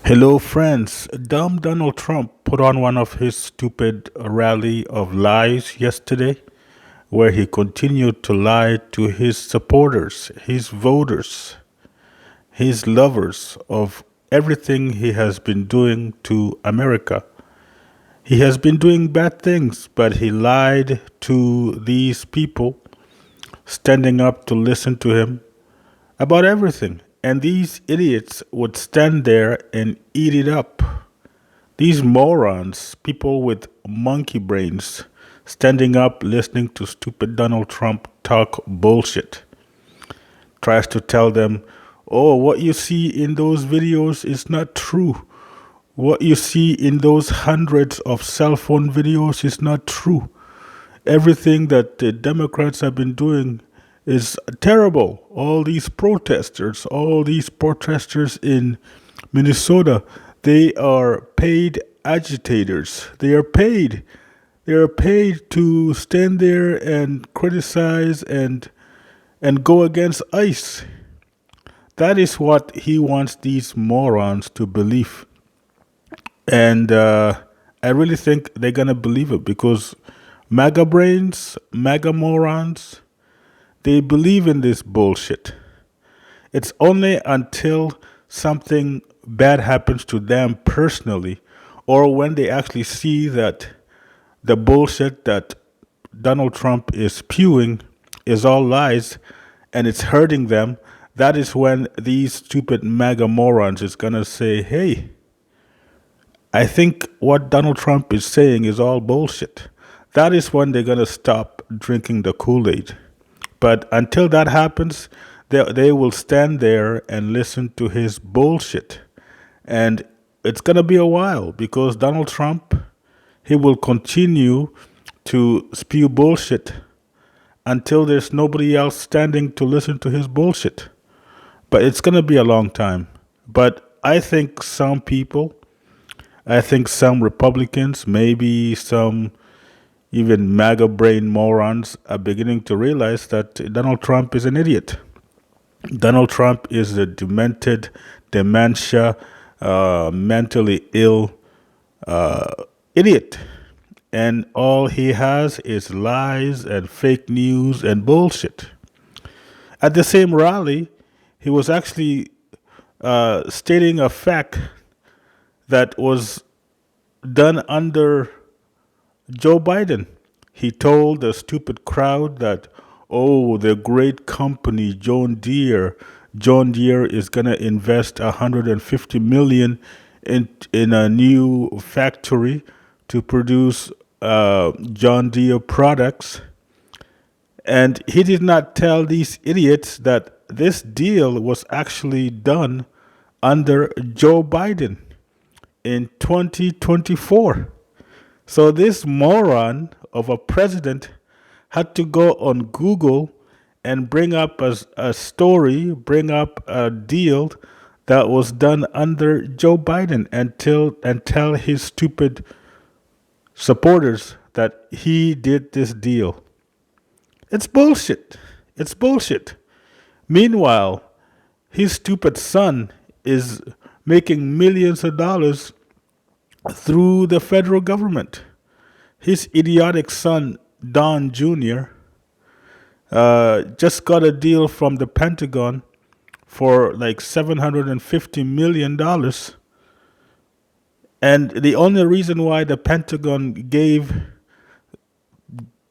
Hello, friends. Dumb Donald Trump put on one of his stupid rally of lies yesterday, where he continued to lie to his supporters, his voters, his lovers of everything he has been doing to America. He has been doing bad things, but he lied to these people standing up to listen to him about everything. And these idiots would stand there and eat it up. These morons, people with monkey brains, standing up listening to stupid Donald Trump talk bullshit, tries to tell them, oh, what you see in those videos is not true. What you see in those hundreds of cell phone videos is not true. Everything that the Democrats have been doing is terrible. All these protesters in Minnesota, they are paid agitators. They are paid. They are paid to stand there and criticize and go against ICE. That is what he wants these morons to believe. And I really think they're going to believe it because MAGA brains, MAGA morons, they believe in this bullshit. It's only until something bad happens to them personally or when they actually see that the bullshit that Donald Trump is spewing is all lies and it's hurting them, that is when these stupid MAGA morons is going to say, hey, I think what Donald Trump is saying is all bullshit. That is when they're going to stop drinking the Kool Aid. But until that happens, they will stand there and listen to his bullshit. And it's going to be a while because Donald Trump, he will continue to spew bullshit until there's nobody else standing to listen to his bullshit. But it's going to be a long time. But I think some Republicans, maybe some even MAGA brain morons, are beginning to realize that Donald Trump is an idiot. Donald Trump is a demented, dementia, mentally ill idiot. And all he has is lies and fake news and bullshit. At the same rally, he was actually stating a fact that was done under Joe Biden. He told the stupid crowd that, oh, the great company John Deere is going to invest 150 million in a new factory to produce John Deere products. And he did not tell these idiots that this deal was actually done under Joe Biden in 2024. So this moron of a president had to go on Google and bring up a story, bring up a deal that was done under Joe Biden and tell his stupid supporters that he did this deal. It's bullshit. It's bullshit. Meanwhile, his stupid son is making millions of dollars through the federal government. His idiotic son, Don Jr., just got a deal from the Pentagon for like $750 million. And the only reason why the Pentagon gave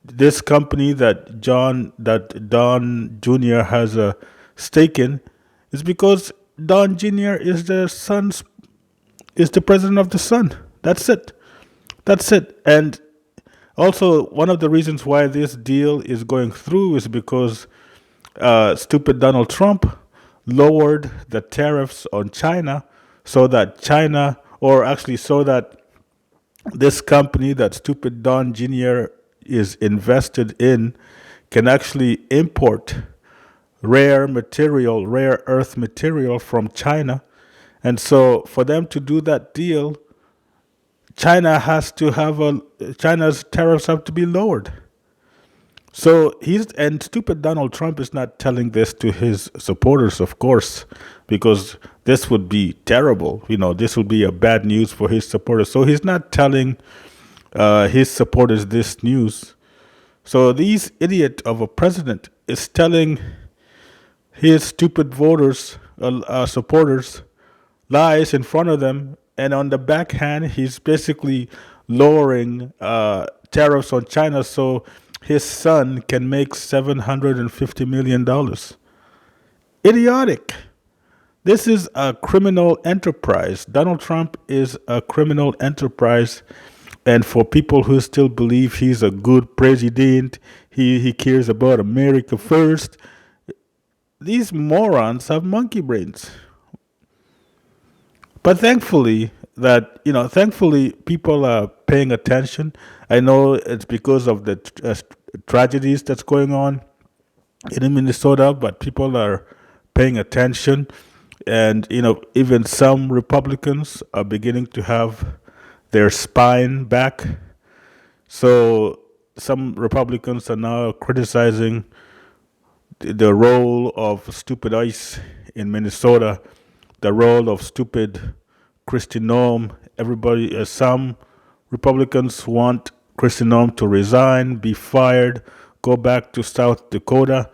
this company that Don Jr. has a stake in is because Don Jr. is the president of the Sun. That's it. That's it. And also, one of the reasons why this deal is going through is because stupid Donald Trump lowered the tariffs on China so that so that this company that stupid Don Jr. is invested in can actually import rare earth material from China. And so for them to do that deal, China's tariffs have to be lowered. So he's and stupid Donald Trump is not telling this to his supporters, of course, because this would be terrible. This would be a bad news for his supporters. So he's not telling his supporters this news. So these idiot of a president is telling his stupid voters, supporters, lies in front of them, and on the backhand, he's basically lowering tariffs on China so his son can make $750 million. Idiotic. This is a criminal enterprise. Donald Trump is a criminal enterprise. And for people who still believe he's a good president, he cares about America first, these morons have monkey brains. But thankfully people are paying attention. I know it's because of the tragedies that's going on in Minnesota, but people are paying attention, and even some Republicans are beginning to have their spine back. So some Republicans are now criticizing the role of stupid ICE in Minnesota, the role of stupid Kristi Noem. Some Republicans want Kristi Noem to resign, be fired, go back to South Dakota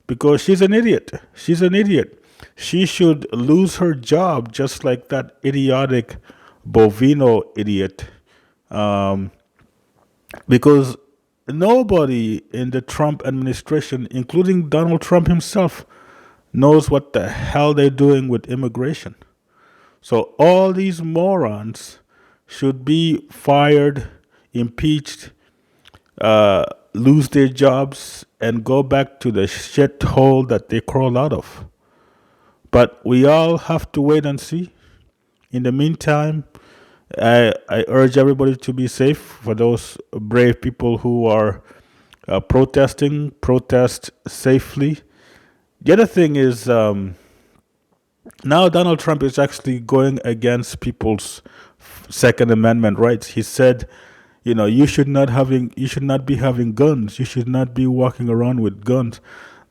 because she's an idiot. She's an idiot. She should lose her job just like that idiotic Bovino idiot. Um, because nobody in the Trump administration, including Donald Trump himself, knows what the hell they're doing with immigration. So all these morons should be fired, impeached, lose their jobs, and go back to the shithole that they crawled out of. But we all have to wait and see. In the meantime, I urge everybody to be safe. For those brave people who are protesting, protest safely. The other thing is, now Donald Trump is actually going against people's Second Amendment rights. He said, you should not be having guns. You should not be walking around with guns.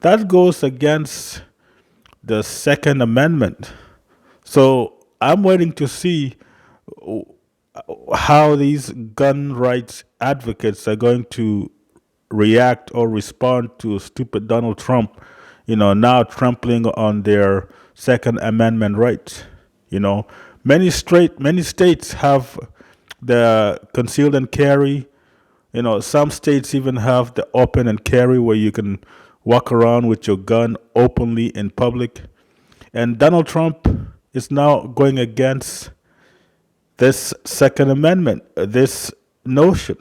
That goes against the Second Amendment. So I'm waiting to see how these gun rights advocates are going to react or respond to stupid Donald Trump, now trampling on their Second Amendment rights. Many states have the concealed and carry. Some states even have the open and carry where you can walk around with your gun openly in public. And Donald Trump is now going against this Second Amendment, this notion.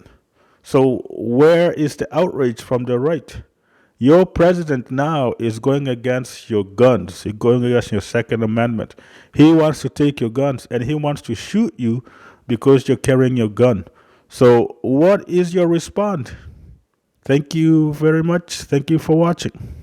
So where is the outrage from the right? Your president now is going against your guns. He's going against your Second Amendment. He wants to take your guns and he wants to shoot you because you're carrying your gun. So what is your response? Thank you very much. Thank you for watching.